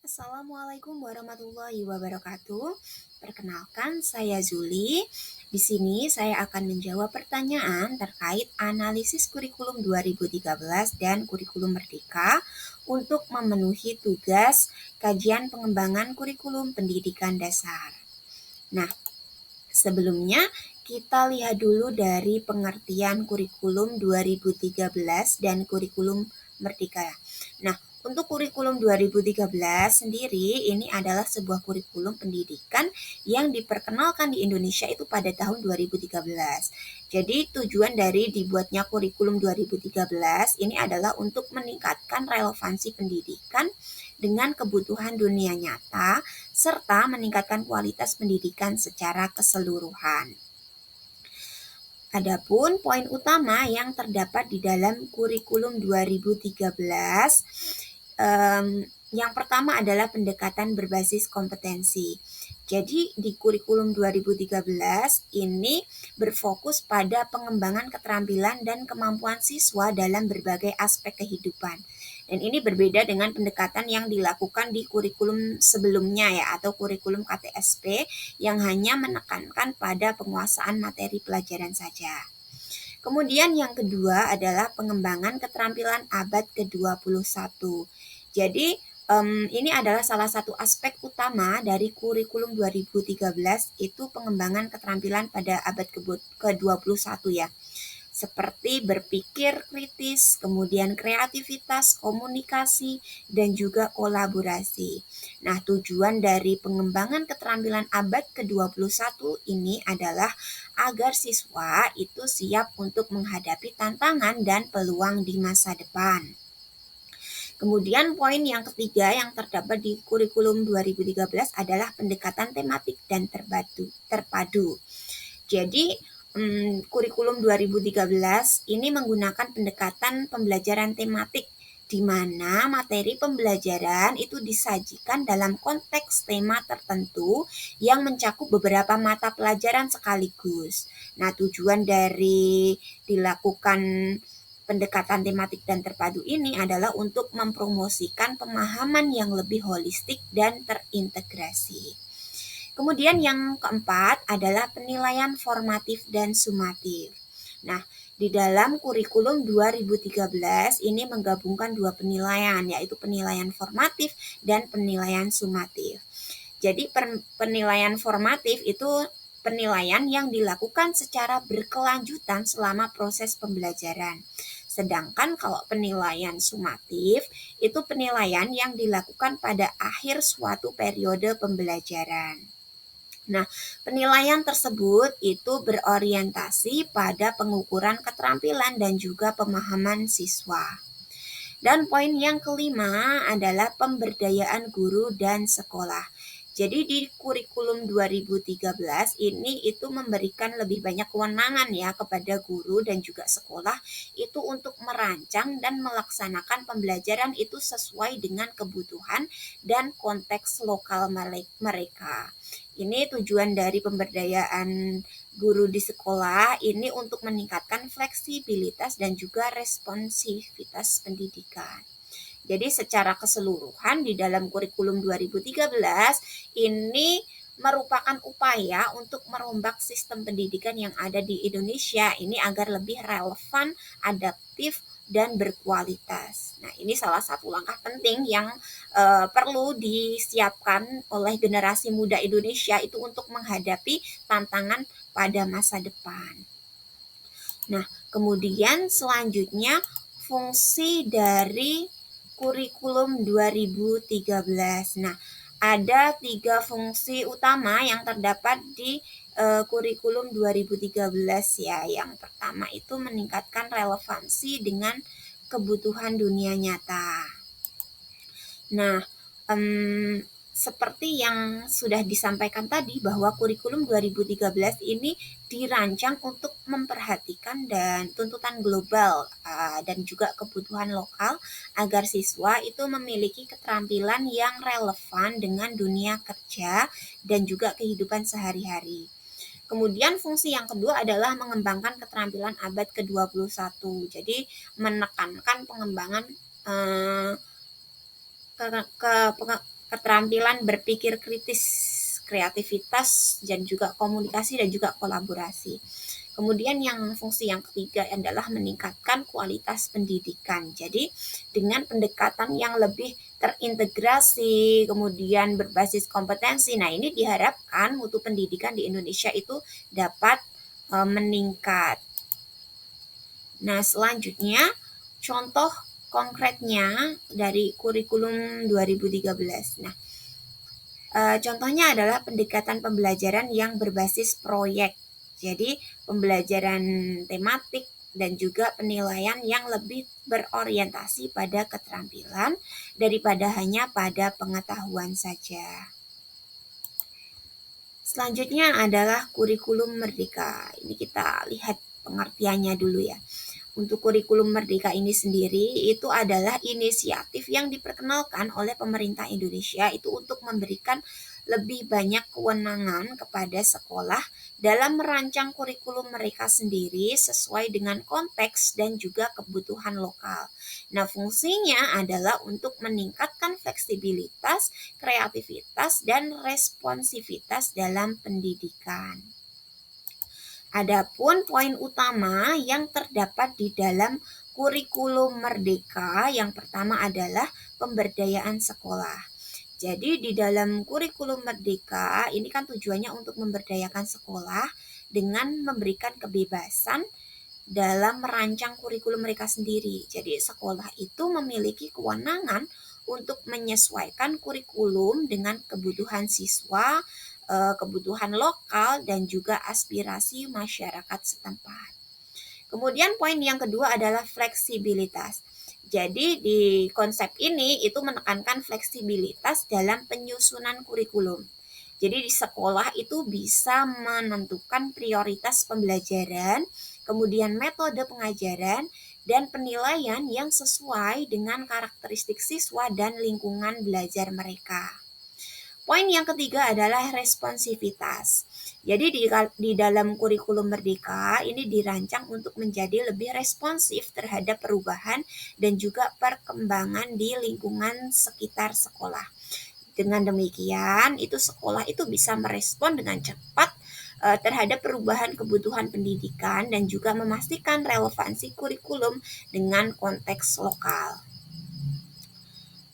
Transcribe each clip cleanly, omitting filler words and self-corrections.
Assalamualaikum warahmatullahi wabarakatuh. Perkenalkan, saya Zuli. Di sini saya akan menjawab pertanyaan terkait analisis kurikulum 2013 dan kurikulum Merdeka untuk memenuhi tugas kajian pengembangan kurikulum pendidikan dasar. Nah, sebelumnya kita lihat dulu dari pengertian kurikulum 2013 dan kurikulum Merdeka. Nah, untuk kurikulum 2013 sendiri ini adalah sebuah kurikulum pendidikan yang diperkenalkan di Indonesia itu pada tahun 2013. Jadi tujuan dari dibuatnya kurikulum 2013 ini adalah untuk meningkatkan relevansi pendidikan dengan kebutuhan dunia nyata serta meningkatkan kualitas pendidikan secara keseluruhan. Adapun poin utama yang terdapat di dalam kurikulum 2013, yang pertama adalah pendekatan berbasis kompetensi. Jadi di kurikulum 2013 ini berfokus pada pengembangan keterampilan dan kemampuan siswa dalam berbagai aspek kehidupan. Dan ini berbeda dengan pendekatan yang dilakukan di kurikulum sebelumnya ya, atau kurikulum KTSP yang hanya menekankan pada penguasaan materi pelajaran saja. Kemudian yang kedua adalah pengembangan keterampilan abad ke-21. Jadi ini adalah salah satu aspek utama dari kurikulum 2013 itu pengembangan keterampilan pada abad ke-21 ya. Seperti berpikir kritis, kemudian kreativitas, komunikasi, dan juga kolaborasi. Nah, tujuan dari pengembangan keterampilan abad ke-21 ini adalah agar siswa itu siap untuk menghadapi tantangan dan peluang di masa depan. Kemudian poin yang ketiga yang terdapat di kurikulum 2013 adalah pendekatan tematik dan terpadu. Jadi kurikulum 2013 ini menggunakan pendekatan pembelajaran tematik di mana materi pembelajaran itu disajikan dalam konteks tema tertentu yang mencakup beberapa mata pelajaran sekaligus. Nah, tujuan dari dilakukan pendekatan tematik dan terpadu ini adalah untuk mempromosikan pemahaman yang lebih holistik dan terintegrasi. Kemudian yang keempat adalah penilaian formatif dan sumatif. Nah, di dalam kurikulum 2013 ini menggabungkan dua penilaian, yaitu penilaian formatif dan penilaian sumatif. Jadi penilaian formatif itu penilaian yang dilakukan secara berkelanjutan selama proses pembelajaran. Sedangkan kalau penilaian sumatif itu penilaian yang dilakukan pada akhir suatu periode pembelajaran. Nah, penilaian tersebut itu berorientasi pada pengukuran keterampilan dan juga pemahaman siswa. Dan poin yang kelima adalah pemberdayaan guru dan sekolah. Jadi di kurikulum 2013 ini itu memberikan lebih banyak kewenangan ya kepada guru dan juga sekolah itu untuk merancang dan melaksanakan pembelajaran itu sesuai dengan kebutuhan dan konteks lokal mereka. Ini tujuan dari pemberdayaan guru di sekolah ini untuk meningkatkan fleksibilitas dan juga responsivitas pendidikan. Jadi secara keseluruhan di dalam kurikulum 2013 ini merupakan upaya untuk merombak sistem pendidikan yang ada di Indonesia ini agar lebih relevan, adaptif, dan berkualitas. Nah, ini salah satu langkah penting yang perlu disiapkan oleh generasi muda Indonesia itu untuk menghadapi tantangan pada masa depan. Nah, kemudian selanjutnya fungsi dari kurikulum 2013. Nah, ada 3 fungsi utama yang terdapat di kurikulum 2013 ya. Yang pertama itu meningkatkan relevansi dengan kebutuhan dunia nyata. Nah, seperti yang sudah disampaikan tadi bahwa kurikulum 2013 ini dirancang untuk memperhatikan dan tuntutan global dan juga kebutuhan lokal agar siswa itu memiliki keterampilan yang relevan dengan dunia kerja dan juga kehidupan sehari-hari. Kemudian fungsi yang kedua adalah mengembangkan keterampilan abad ke-21. Jadi menekankan pengembangan ke, ke keterampilan berpikir kritis, kreativitas, dan juga komunikasi dan juga kolaborasi. Kemudian fungsi yang ketiga adalah meningkatkan kualitas pendidikan. Jadi dengan pendekatan yang lebih terintegrasi, kemudian berbasis kompetensi. Nah, ini diharapkan mutu pendidikan di Indonesia itu dapat meningkat. Nah, selanjutnya contoh konkretnya dari kurikulum 2013. Nah, contohnya adalah pendekatan pembelajaran yang berbasis proyek. Jadi, pembelajaran tematik dan juga penilaian yang lebih berorientasi pada keterampilan daripada hanya pada pengetahuan saja. Selanjutnya adalah kurikulum merdeka. Ini kita lihat pengertiannya dulu ya. Untuk kurikulum merdeka ini sendiri itu adalah inisiatif yang diperkenalkan oleh pemerintah Indonesia itu untuk memberikan lebih banyak kewenangan kepada sekolah dalam merancang kurikulum mereka sendiri sesuai dengan konteks dan juga kebutuhan lokal. Nah, fungsinya adalah untuk meningkatkan fleksibilitas, kreativitas, dan responsivitas dalam pendidikan. Adapun poin utama yang terdapat di dalam kurikulum merdeka yang pertama adalah pemberdayaan sekolah. Jadi di dalam kurikulum merdeka ini kan tujuannya untuk memberdayakan sekolah dengan memberikan kebebasan dalam merancang kurikulum mereka sendiri. Jadi sekolah itu memiliki kewenangan untuk menyesuaikan kurikulum dengan kebutuhan siswa, kebutuhan lokal, dan juga aspirasi masyarakat setempat. Kemudian poin yang kedua adalah fleksibilitas. Jadi di konsep ini itu menekankan fleksibilitas dalam penyusunan kurikulum. Jadi di sekolah itu bisa menentukan prioritas pembelajaran, kemudian metode pengajaran, dan penilaian yang sesuai dengan karakteristik siswa dan lingkungan belajar mereka. Poin yang ketiga adalah responsivitas. Jadi di dalam kurikulum merdeka ini dirancang untuk menjadi lebih responsif terhadap perubahan dan juga perkembangan di lingkungan sekitar sekolah. Dengan demikian, itu sekolah itu bisa merespon dengan cepat terhadap perubahan kebutuhan pendidikan dan juga memastikan relevansi kurikulum dengan konteks lokal.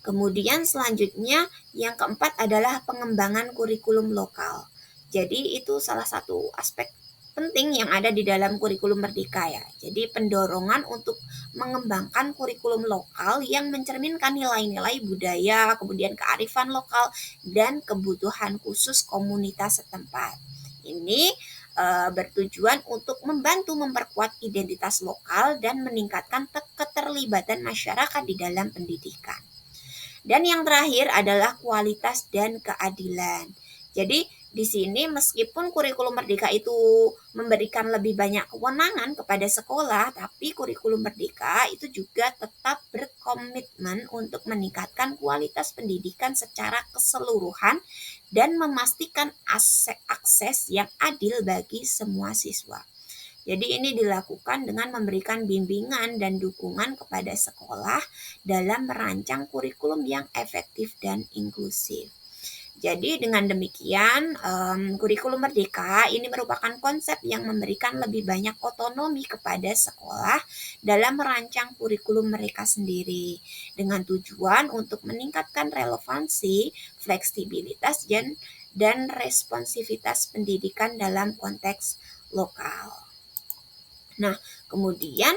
Kemudian selanjutnya yang keempat adalah pengembangan kurikulum lokal. Jadi itu salah satu aspek penting yang ada di dalam kurikulum merdeka ya. Jadi pendorongan untuk mengembangkan kurikulum lokal yang mencerminkan nilai-nilai budaya, kemudian kearifan lokal dan kebutuhan khusus komunitas setempat. Ini bertujuan untuk membantu memperkuat identitas lokal dan meningkatkan keterlibatan masyarakat di dalam pendidikan. Dan yang terakhir adalah kualitas dan keadilan. Jadi di sini meskipun kurikulum merdeka itu memberikan lebih banyak kewenangan kepada sekolah, tapi kurikulum merdeka itu juga tetap berkomitmen untuk meningkatkan kualitas pendidikan secara keseluruhan dan memastikan akses yang adil bagi semua siswa. Jadi ini dilakukan dengan memberikan bimbingan dan dukungan kepada sekolah dalam merancang kurikulum yang efektif dan inklusif. Jadi dengan demikian, kurikulum merdeka ini merupakan konsep yang memberikan lebih banyak otonomi kepada sekolah dalam merancang kurikulum mereka sendiri dengan tujuan untuk meningkatkan relevansi, fleksibilitas, dan responsivitas pendidikan dalam konteks lokal. Nah, kemudian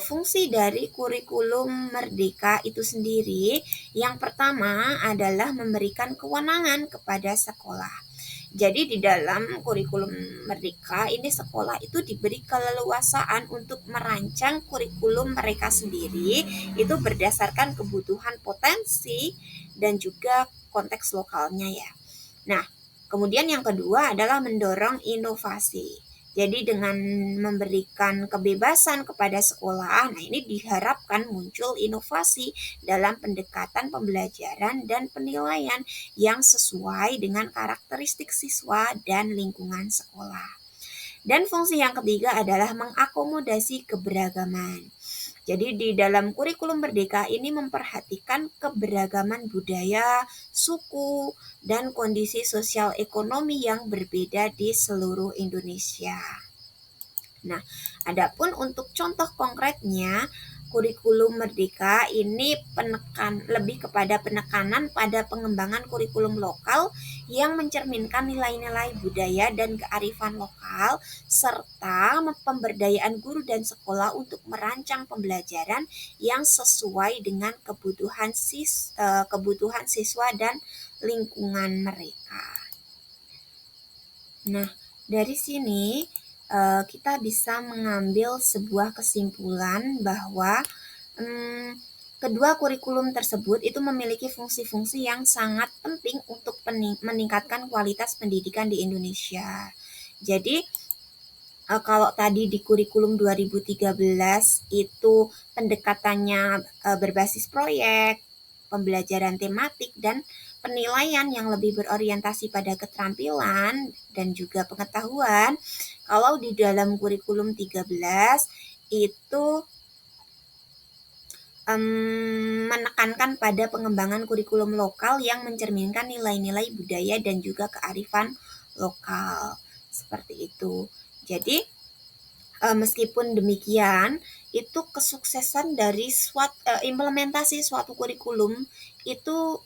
fungsi dari kurikulum merdeka itu sendiri yang pertama adalah memberikan kewenangan kepada sekolah. Jadi di dalam kurikulum merdeka ini sekolah itu diberi keleluasaan untuk merancang kurikulum mereka sendiri itu berdasarkan kebutuhan potensi dan juga konteks lokalnya ya. Nah, kemudian yang kedua adalah mendorong inovasi. Jadi dengan memberikan kebebasan kepada sekolah, nah ini diharapkan muncul inovasi dalam pendekatan pembelajaran dan penilaian yang sesuai dengan karakteristik siswa dan lingkungan sekolah. Dan fungsi yang ketiga adalah mengakomodasi keberagaman. Jadi di dalam kurikulum Merdeka ini memperhatikan keberagaman budaya, suku, dan kondisi sosial ekonomi yang berbeda di seluruh Indonesia. Nah, adapun untuk contoh konkretnya, kurikulum Merdeka ini lebih kepada penekanan pada pengembangan kurikulum lokal yang mencerminkan nilai-nilai budaya dan kearifan lokal serta pemberdayaan guru dan sekolah untuk merancang pembelajaran yang sesuai dengan kebutuhan siswa dan lingkungan mereka. Nah, dari sini kita bisa mengambil sebuah kesimpulan bahwa kedua kurikulum tersebut itu memiliki fungsi-fungsi yang sangat penting untuk meningkatkan kualitas pendidikan di Indonesia. Jadi kalau tadi di kurikulum 2013 itu pendekatannya berbasis proyek, pembelajaran tematik, dan penilaian yang lebih berorientasi pada keterampilan dan juga pengetahuan. Kalau di dalam kurikulum 13 itu menekankan pada pengembangan kurikulum lokal yang mencerminkan nilai-nilai budaya dan juga kearifan lokal. Seperti itu. Jadi meskipun demikian, itu kesuksesan dari implementasi suatu kurikulum itu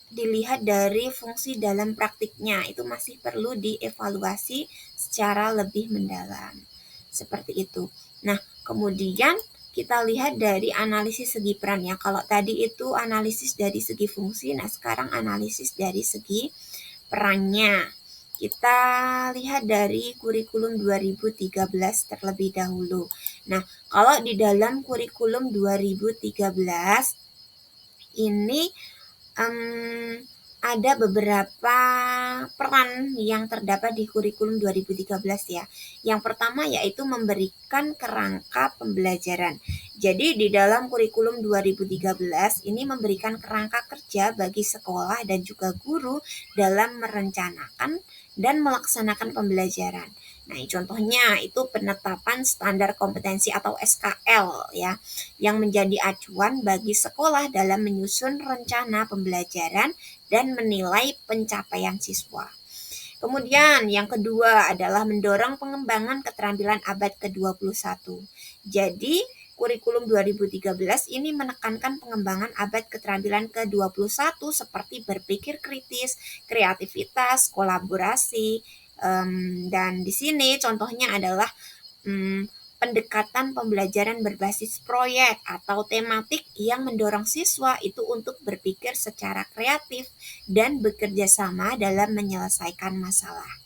dilihat dari fungsi dalam praktiknya, itu masih perlu dievaluasi secara lebih mendalam. Seperti itu. Nah, kemudian kita lihat dari analisis segi perannya. Kalau tadi itu analisis dari segi fungsi, nah sekarang analisis dari segi perannya. Kita lihat dari kurikulum 2013 terlebih dahulu. Nah, kalau di dalam kurikulum 2013 ini ada beberapa peran yang terdapat di kurikulum 2013 ya. Yang pertama yaitu memberikan kerangka pembelajaran. Jadi di dalam kurikulum 2013 ini memberikan kerangka kerja bagi sekolah dan juga guru dalam merencanakan dan melaksanakan pembelajaran. Nah, contohnya itu penetapan standar kompetensi atau SKL ya, yang menjadi acuan bagi sekolah dalam menyusun rencana pembelajaran dan menilai pencapaian siswa. Kemudian yang kedua adalah mendorong pengembangan keterampilan abad ke-21. Jadi, kurikulum 2013 ini menekankan pengembangan abad keterampilan ke-21 seperti berpikir kritis, kreativitas, kolaborasi, dan di sini contohnya adalah pendekatan pembelajaran berbasis proyek atau tematik yang mendorong siswa itu untuk berpikir secara kreatif dan bekerja sama dalam menyelesaikan masalah.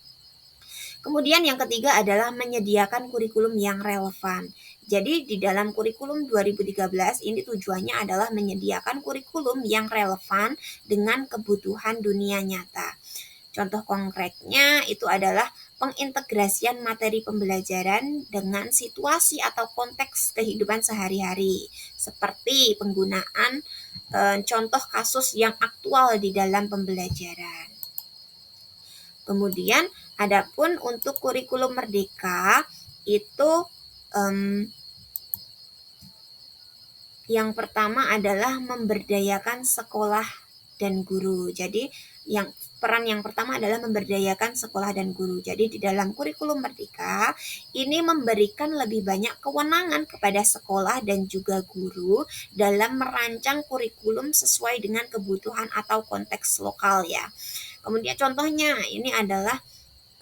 Kemudian yang ketiga adalah menyediakan kurikulum yang relevan. Jadi di dalam kurikulum 2013 ini tujuannya adalah menyediakan kurikulum yang relevan dengan kebutuhan dunia nyata. Contoh konkretnya itu adalah pengintegrasian materi pembelajaran dengan situasi atau konteks kehidupan sehari-hari, seperti penggunaan contoh kasus yang aktual di dalam pembelajaran. Kemudian, adapun untuk kurikulum Merdeka itu yang pertama adalah memberdayakan sekolah dan guru. Jadi peran yang pertama adalah memberdayakan sekolah dan guru. Jadi di dalam kurikulum Merdeka ini memberikan lebih banyak kewenangan kepada sekolah dan juga guru dalam merancang kurikulum sesuai dengan kebutuhan atau konteks lokal ya. Kemudian contohnya ini adalah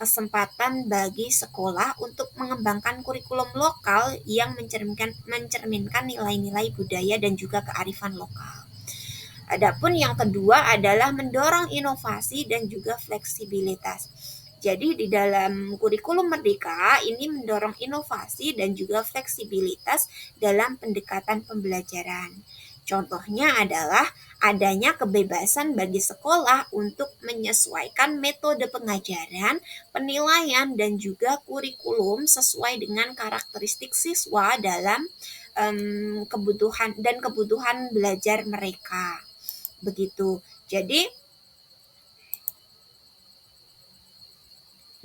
kesempatan bagi sekolah untuk mengembangkan kurikulum lokal yang mencerminkan nilai-nilai budaya dan juga kearifan lokal. Adapun yang kedua adalah mendorong inovasi dan juga fleksibilitas. Jadi di dalam kurikulum Merdeka ini mendorong inovasi dan juga fleksibilitas dalam pendekatan pembelajaran. Contohnya adalah adanya kebebasan bagi sekolah untuk menyesuaikan metode pengajaran, penilaian, dan juga kurikulum sesuai dengan karakteristik siswa dalam kebutuhan belajar mereka. Begitu. Jadi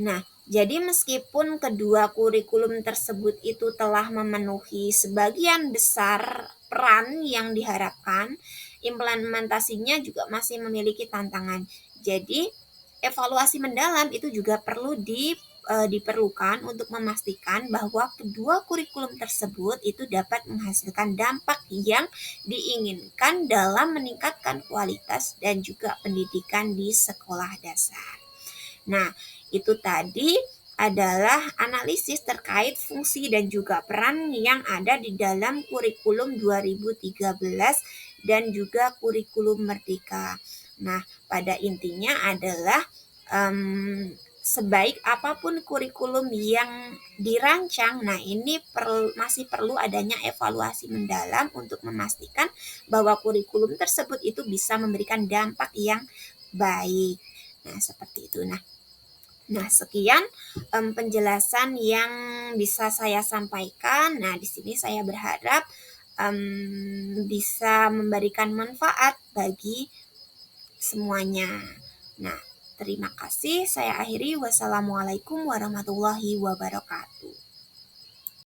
Nah, jadi meskipun kedua kurikulum tersebut itu telah memenuhi sebagian besar peran yang diharapkan, implementasinya juga masih memiliki tantangan. Jadi, evaluasi mendalam itu juga perlu diperlukan untuk memastikan bahwa kedua kurikulum tersebut itu dapat menghasilkan dampak yang diinginkan dalam meningkatkan kualitas dan juga pendidikan di sekolah dasar. Nah, itu tadi adalah analisis terkait fungsi dan juga peran yang ada di dalam kurikulum 2013 dan juga kurikulum Merdeka. Nah, pada intinya adalah sebaik apapun kurikulum yang dirancang, nah ini masih perlu adanya evaluasi mendalam untuk memastikan bahwa kurikulum tersebut itu bisa memberikan dampak yang baik. Nah, seperti itu. Nah, sekian penjelasan yang bisa saya sampaikan. Nah, di sini saya berharap bisa memberikan manfaat bagi semuanya. Nah, terima kasih. Saya akhiri. Wassalamualaikum warahmatullahi wabarakatuh.